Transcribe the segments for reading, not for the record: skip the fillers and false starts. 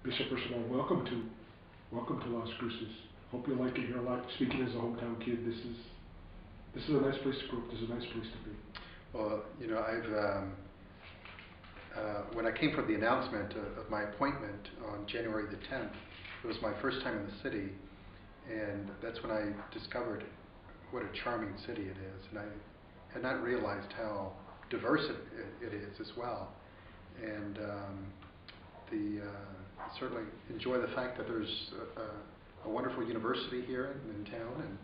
Bishop, first of all, welcome to Las Cruces. Hope you like it here a lot. Speaking as a hometown kid, this is a nice place to grow up. This is a nice place to be. Well, when I came for the announcement of my appointment on January the 10th, it was my first time in the city, and that's when I discovered what a charming city it is, and I had not realized how diverse it is as well. And certainly enjoy the fact that there's a wonderful university here in town, and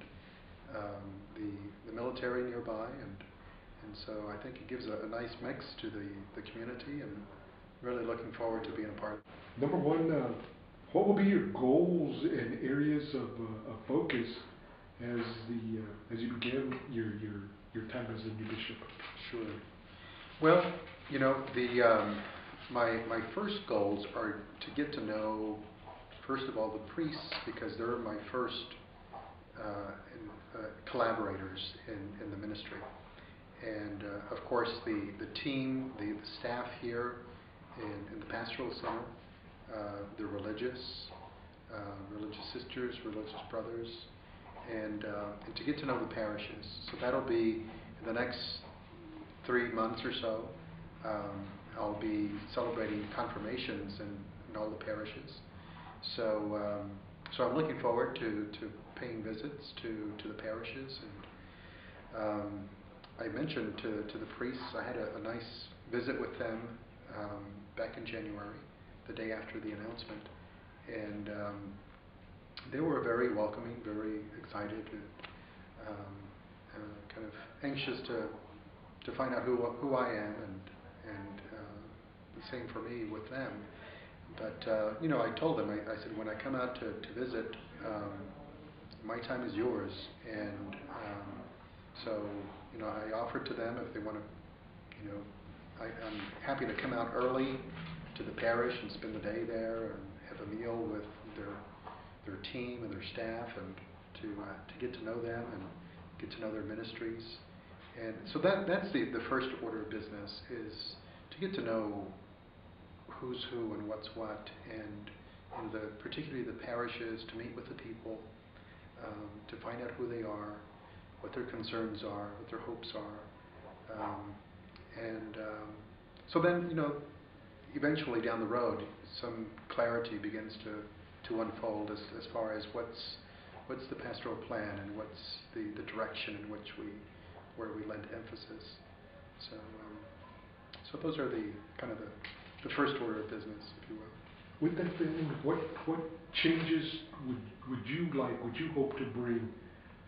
the military nearby, and so I think it gives a nice mix to the community, and really looking forward to being a part of it. Number one, what will be your goals and areas of focus as you begin your time as a new bishop? Sure. Well, my first goals are to get to know, first of all, the priests, because they're my first collaborators in the ministry. And of course, the team, the staff here in the pastoral center, the religious sisters, religious brothers, and to get to know the parishes. So that'll be in the next 3 months or so. I'll be celebrating confirmations in all the parishes. So I'm looking forward to paying visits to the parishes. And I mentioned to the priests, I had a nice visit with them back in January, the day after the announcement. And they were very welcoming, very excited, kind of anxious to find out who I am, and the same for me with them. But I told them, I said, when I come out to visit, my time is yours, and so I offered to them if they want to, I'm happy to come out early to the parish and spend the day there and have a meal with their team and their staff, and to get to know them and get to know their ministries. And so that's the first order of business, is to get to know who's who and what's what, and particularly the parishes, to meet with the people, to find out who they are, what their concerns are, what their hopes are, so then eventually down the road some clarity begins to unfold as far as what's the pastoral plan, and what's the direction in which where we lend emphasis. So those are the kind of the first order of business, if you will. With that being, what changes would you hope to bring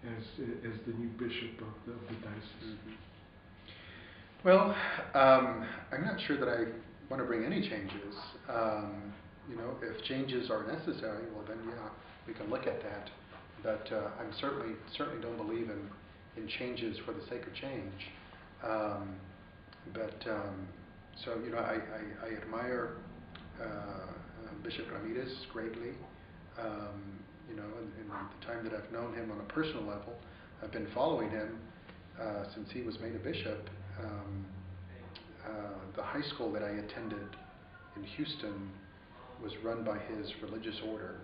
as the new bishop of the diocese? Mm-hmm. Well, I'm not sure that I want to bring any changes. If changes are necessary, well then yeah, we can look at that. But I'm certainly don't believe in changes for the sake of change. So I admire Bishop Ramirez greatly. In the time that I've known him on a personal level, I've been following him since he was made a bishop. The high school that I attended in Houston was run by his religious order.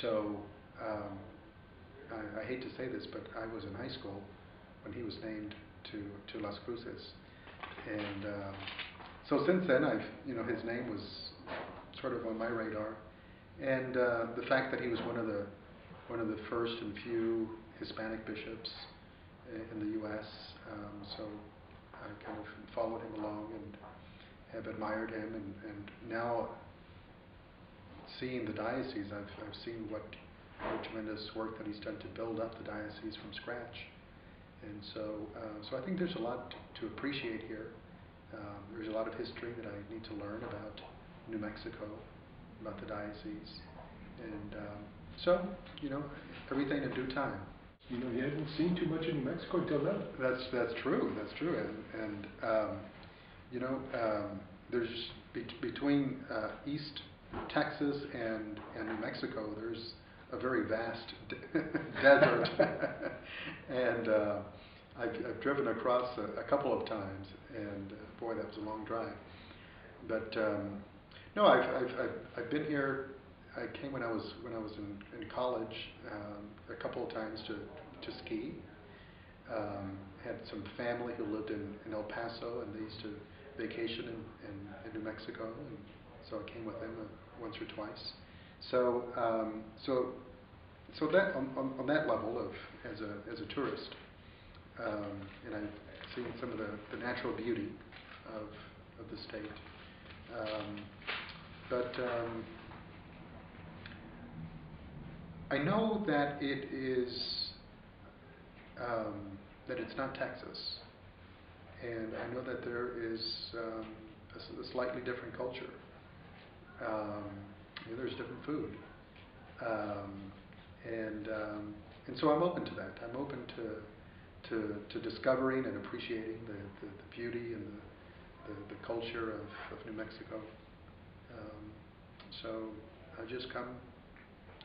So I hate to say this, but I was in high school when he was named to Las Cruces, and so since then his name was sort of on my radar, and the fact that he was one of the first and few Hispanic bishops in the U.S. So I kind of followed him along and have admired him, and now seeing the diocese, I've seen what tremendous work that he's done to build up the diocese from scratch. And so I think there's a lot to appreciate here. There's a lot of history that I need to learn about New Mexico, about the diocese, and so everything in due time. You hadn't seen too much in New Mexico until now. That's true. That's true. And there's between East Texas and New Mexico, there's a very vast desert, and I've driven across a couple of times, and boy, that was a long drive. But No, I've been here. I came when I was in college a couple of times to ski. Had some family who lived in El Paso, and they used to vacation in New Mexico, and so I came with them once or twice. So so that on that level of as a tourist, and I've seen some of the natural beauty of the state. But I know that it is that it's not Texas, and I know that there is a slightly different culture. There's different food, and so I'm open to that. I'm open to discovering and appreciating the beauty and the culture of New Mexico. So I just come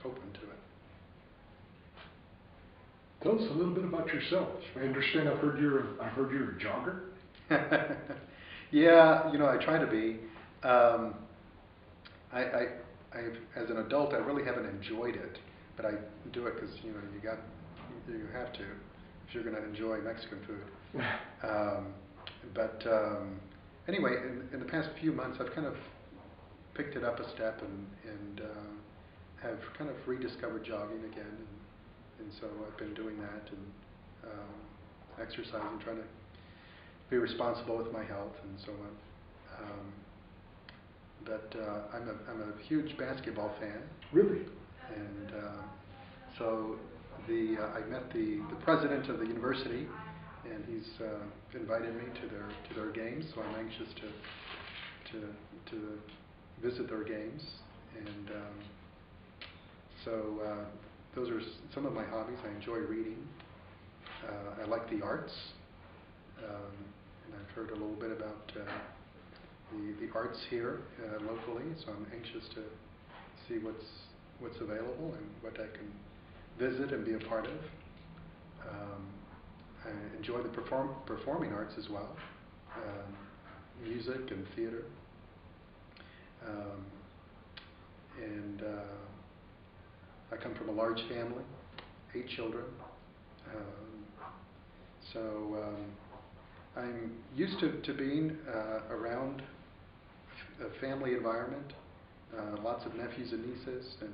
open to it. Tell us a little bit about yourself. I understand. I've heard you're a jogger. Yeah, I try to be. As an adult, I really haven't enjoyed it, but I do it because you have to if you're going to enjoy Mexican food. But anyway, in the past few months, I've kind of picked it up a step and have kind of rediscovered jogging again, and so I've been doing that and exercising, trying to be responsible with my health and so on. But I'm a huge basketball fan. Really? And so I met the president of the university, and he's invited me to their games. So I'm anxious to visit their games, and so those are some of my hobbies. I enjoy reading. I like the arts, and I've heard a little bit about the arts here locally. So I'm anxious to see what's available and what I can visit and be a part of. I enjoy the performing arts as well, music and theater. And I come from a large family, 8 children. So I'm used to being around a family environment, lots of nephews and nieces, and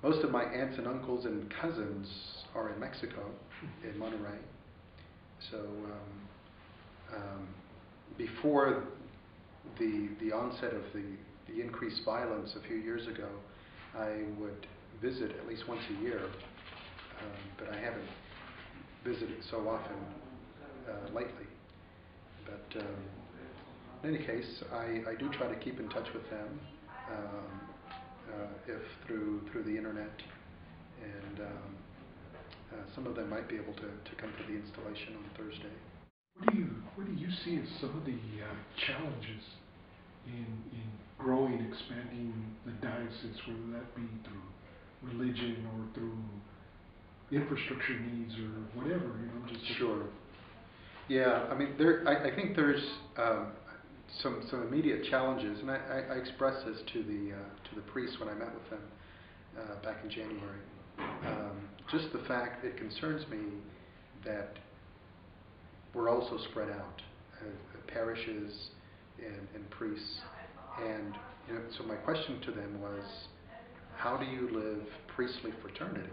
most of my aunts and uncles and cousins are in Mexico, in Monterrey. So before the onset of the increased violence a few years ago, I would visit at least once a year, but I haven't visited so often lately. But in any case, I do try to keep in touch with them, if through the internet, and some of them might be able to come to the installation on Thursday. What do you see as some of the challenges in growing, expanding the diocese, whether that be through religion or through infrastructure needs or whatever, just Sure. Yeah, I mean, I think there's some immediate challenges, and I expressed this to the priests when I met with them back in January. Just the fact, it concerns me that we're also spread out, parishes and priests, and so my question to them was, how do you live priestly fraternity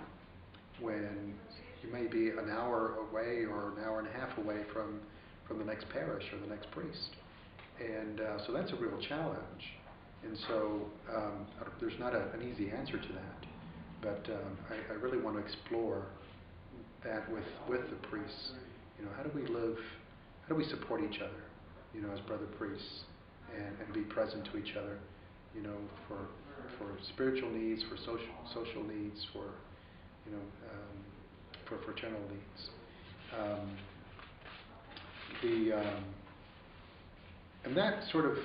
when you may be an hour away or an hour and a half away from the next parish or the next priest? And so that's a real challenge. And so there's not an easy answer to that, but I really want to explore that with the priests. How do we live? How do we support each other? As brother priests, and be present to each other. For spiritual needs, for social needs, for fraternal needs. And that sort of,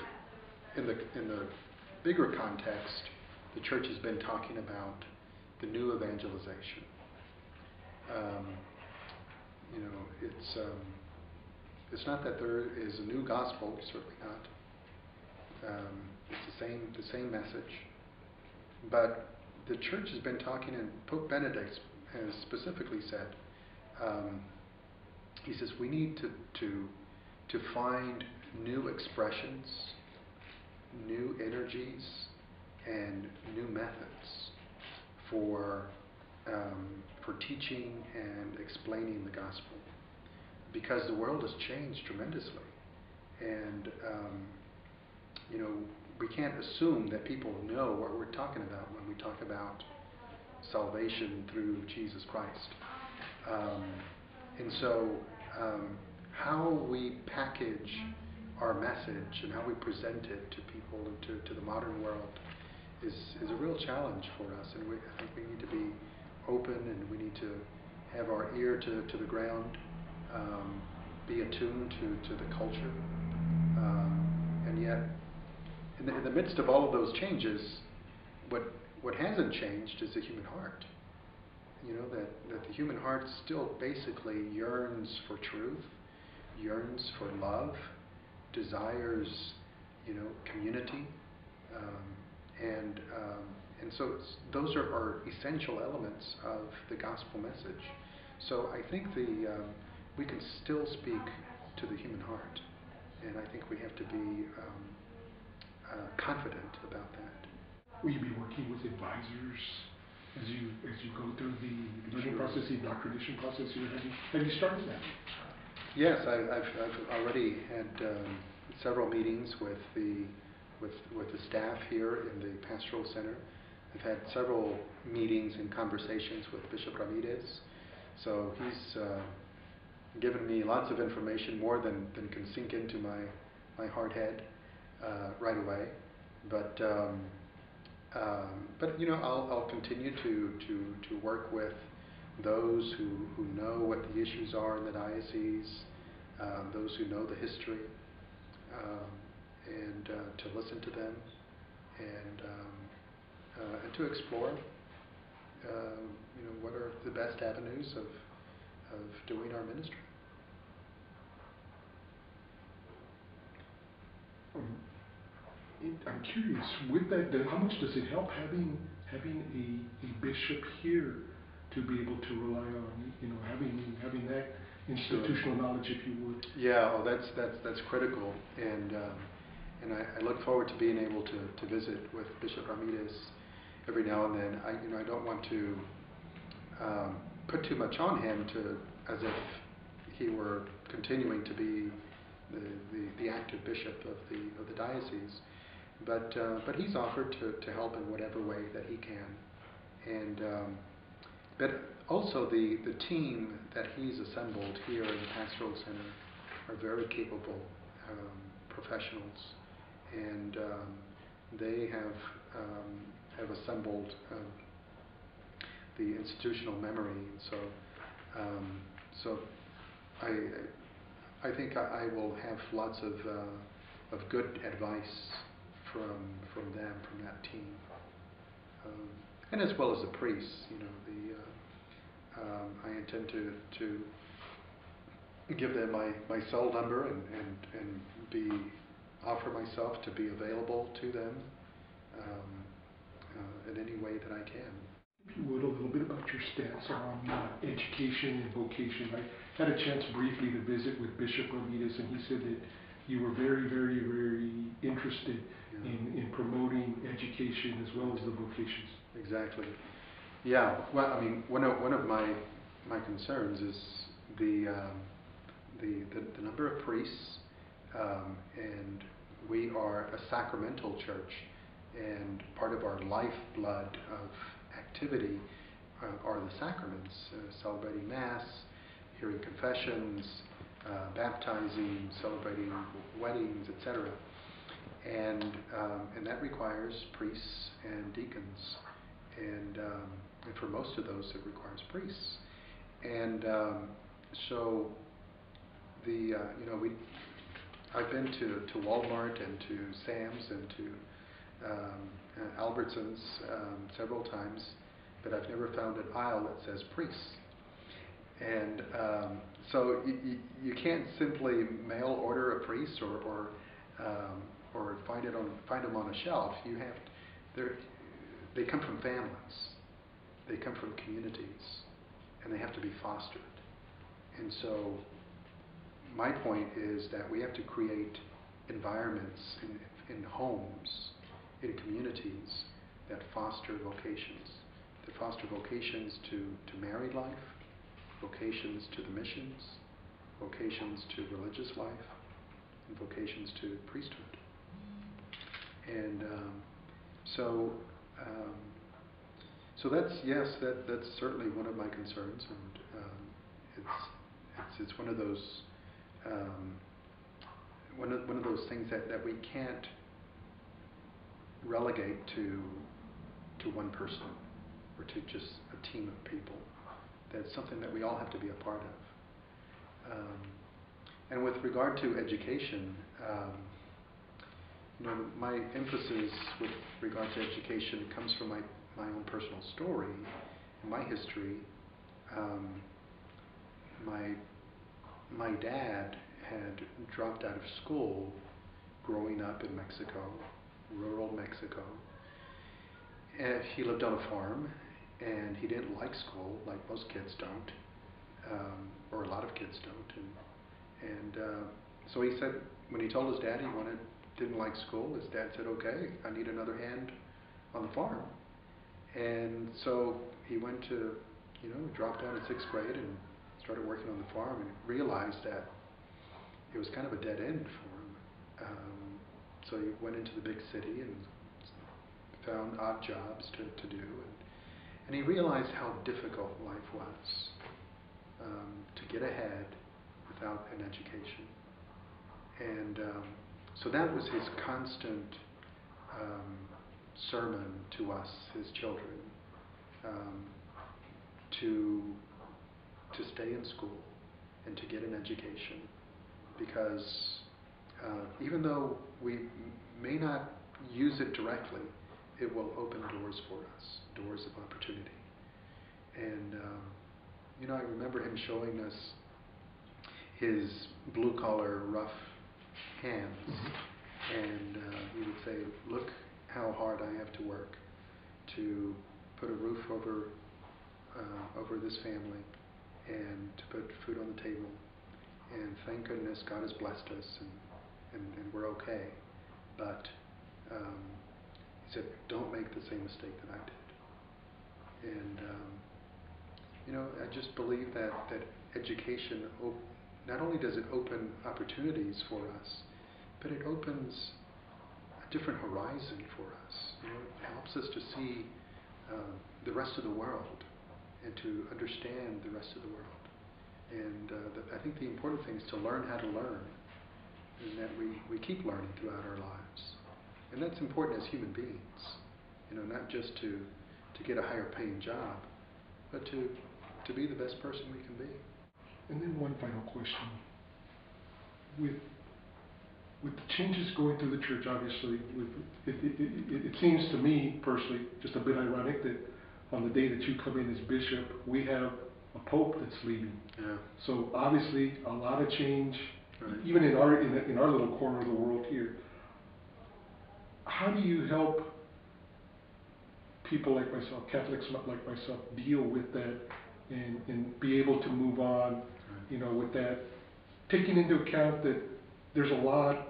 in the bigger context, the church has been talking about the new evangelization. It's not that there is a new gospel, certainly not, It's the same message. But the church has been talking, and Pope Benedict has specifically said, he says we need to find new expressions, new energies, and new methods for teaching and explaining the gospel, because the world has changed tremendously, and we can't assume that people know what we're talking about when we talk about salvation through Jesus Christ. And so how we package our message and how we present it to people and to the modern world is a real challenge for us. And I think we need to be open, and we need to have our ear to the ground, be attuned to the culture. And yet, in the midst of all of those changes, what hasn't changed is the human heart. That the human heart still basically yearns for truth, yearns for love, desires, community, and so those are essential elements of the gospel message. So I think we can still speak to the human heart, and I think we have to be confident about that. Will you be working with advisors as you go through the learning process, the indoctrination process? Have you started that? Yes, I've already had several meetings with the staff here in the pastoral center. I've had several meetings and conversations with Bishop Ramirez. So he's given me lots of information, more than can sink into my hard head right away. But I'll continue to work with those who know what the issues are in the diocese, those who know the history, and to listen to them, and to explore what are the best avenues of doing our ministry. I'm curious, with that, how much does it help having a bishop here to be able to rely on, having that institutional knowledge, if you would? Yeah, well, that's critical, and I look forward to being able to visit with Bishop Ramirez every now and then. I don't want to put too much on him as if he were continuing to be the active bishop of the diocese. But he's offered to help in whatever way that he can, and but also the team that he's assembled here in the pastoral center are very capable professionals, and they have assembled the institutional memory. So I think I will have lots of good advice from them, from that team, and as well as the priests. I intend to give them my cell number and offer myself to be available to them in any way that I can. If you would, a little bit about your stance on education and vocation. I had a chance briefly to visit with Bishop Ramirez, and he said that you were very, very, very interested in promoting education as well as the vocations. Exactly. Yeah. Well, I mean, one of my concerns is the number of priests, and we are a sacramental church, and part of our lifeblood of activity are the sacraments, celebrating Mass, hearing confessions, baptizing, celebrating weddings, etc. And that requires priests and deacons, and for most of those it requires priests. And so I've been to Walmart and to Sam's and to Albertsons several times, but I've never found an aisle that says priests. And so you can't simply mail order a priest or or find them on a shelf. They come from families, they come from communities, and they have to be fostered. And so my point is that we have to create environments in homes, in communities, that foster vocations. That foster vocations to married life, vocations to the missions, vocations to religious life, and vocations to priesthood. And so that's certainly one of my concerns, and it's one of those one of those things that we can't relegate to one person or to just a team of people. That's something that we all have to be a part of. And with regard to education, my emphasis with regard to education comes from my own personal story, my history. My dad had dropped out of school growing up in Mexico, rural Mexico. And he lived on a farm, and he didn't like school, like most kids don't, or a lot of kids don't. And so he said, when he told his dad he didn't like school, his dad said, "Okay, I need another hand on the farm." And so he went to, dropped out in 6th grade and started working on the farm, and realized that it was kind of a dead end for him. So he went into the big city and found odd jobs to do, and he realized how difficult life was, to get ahead without an education. And so that was his constant sermon to us, his children, to stay in school and to get an education, because even though we may not use it directly, it will open doors for us, doors of opportunity. And I remember him showing us his blue-collar, rough hands, and he would say, "Look how hard I have to work to put a roof over this family, and to put food on the table, and thank goodness God has blessed us, and we're okay. But," he said, "don't make the same mistake that I did." And I just believe that education, not only does it open opportunities for us, but it opens a different horizon for us. It helps us to see the rest of the world, and to understand the rest of the world. And I think the important thing is to learn how to learn, and that we keep learning throughout our lives. And that's important as human beings, not just to get a higher paying job, but to be the best person we can be. And then one final question. With the changes going through the church, obviously, it seems to me personally just a bit ironic that on the day that you come in as bishop, we have a pope that's leaving. Yeah. So obviously, a lot of change, right. Even in our little corner of the world here. How do you help people like myself, Catholics like myself, deal with that and be able to move on, right. With that, taking into account that there's a lot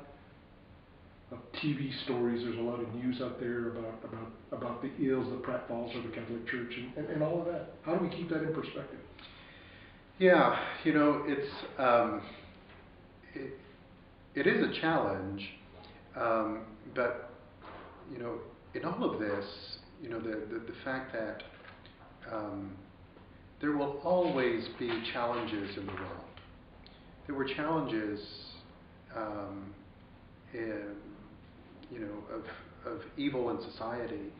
of TV stories, there's a lot of news out there about the ills, the pratfalls of the Catholic Church, and all of that. How do we keep that in perspective? Yeah, it's it is a challenge, but in all of this, the fact that there will always be challenges in the world. There were challenges of evil in society,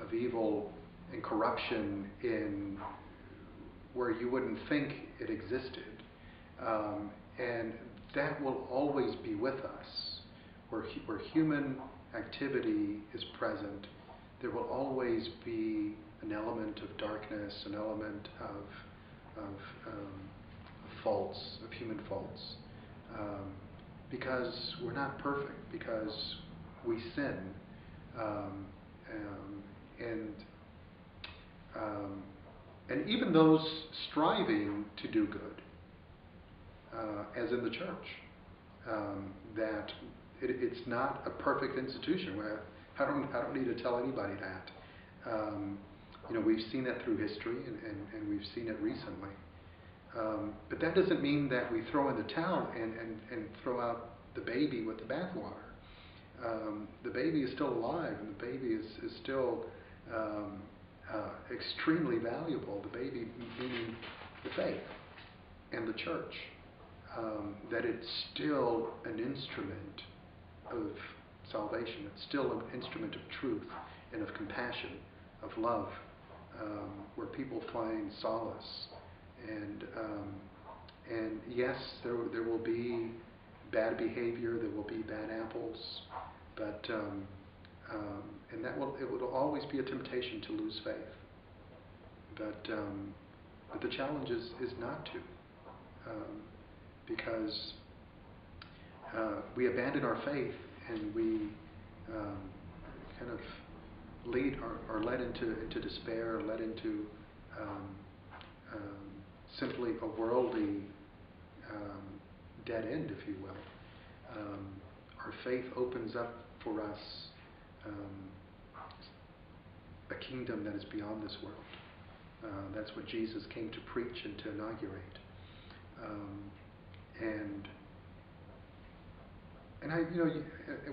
of evil and corruption in where you wouldn't think it existed, and that will always be with us. Where human activity is present, there will always be an element of darkness, an element of faults, of human faults. because we're not perfect, because we sin, um, um, and and even those striving to do good, as in the church, that it's not a perfect institution. Where I don't need to tell anybody that. We've seen that through history, and we've seen it recently. But that doesn't mean that we throw in the towel and throw out the baby with the bathwater. The baby is still alive, and the baby is still extremely valuable. The baby meaning the faith and the church. That it's still an instrument of salvation. It's still an instrument of truth and of compassion, of love, where people find solace. And yes, there will be bad behavior, there will be bad apples, but and it will always be a temptation to lose faith. But the challenge is not to, because we abandon our faith, and we kind of are led into despair, led into simply a worldly dead end, if you will. Our faith opens up for us a kingdom that is beyond this world. That's what Jesus came to preach and to inaugurate.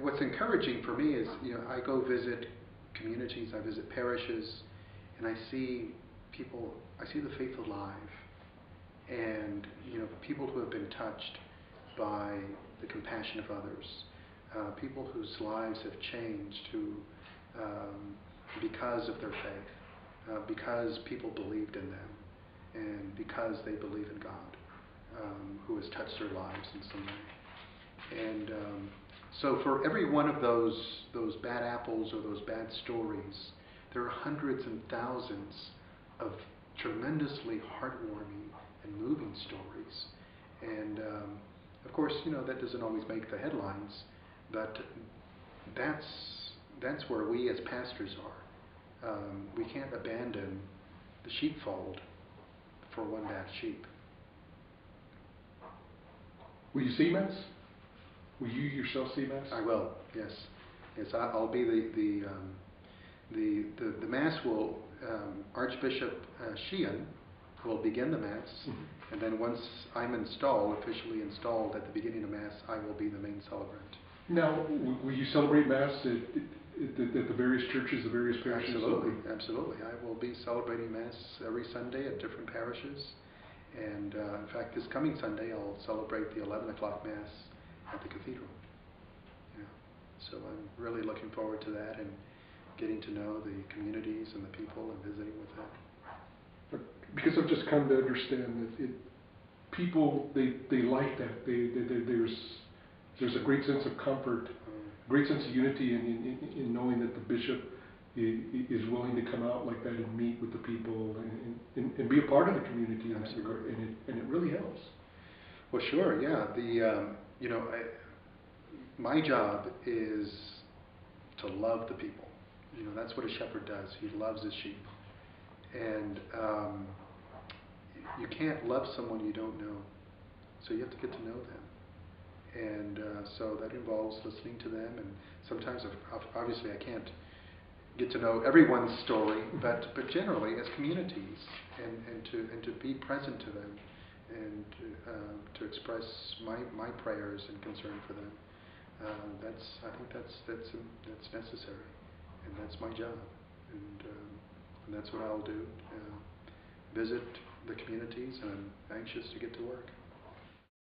What's encouraging for me is, I go visit communities, I visit parishes, and I see people, I see the faith alive, and people who have been touched by the compassion of others, people whose lives have changed, because of their faith, because people believed in them, and because they believe in God, who has touched their lives in some way. And so for every one of those bad apples or those bad stories, there are hundreds and thousands of tremendously heartwarming and moving stories. And of course, that doesn't always make the headlines, but that's where we as pastors are. We can't abandon the sheepfold for one bad sheep. Will you see Mass? Will you yourself see Mass? I will. Yes. Yes. I'll be the Mass will Archbishop Sheehan will begin the Mass, mm-hmm. and then once I'm officially installed at the beginning of Mass, I will be the main celebrant. Now, will you celebrate Mass at the various churches, the various parishes? Absolutely. I will be celebrating Mass every Sunday at different parishes. And in fact, this coming Sunday, I'll celebrate the 11 o'clock Mass at the cathedral. Yeah. So I'm really looking forward to that, and getting to know the communities and the people and visiting with them. Because I've just come to understand that people, they like that. There's a great sense of comfort, great sense of unity in knowing that the bishop is willing to come out like that and meet with the people and be a part of the community in that regard, and it really helps. Well, sure, yeah. My job is to love the people. That's what a shepherd does. He loves his sheep, and you can't love someone you don't know, so you have to get to know them. And so that involves listening to them, and sometimes, obviously, I can't get to know everyone's story, but generally as communities, and to be present to them, and to express my prayers and concern for them. I think that's necessary, and that's my job, and that's what I'll do. Visit the communities, and I'm anxious to get to work.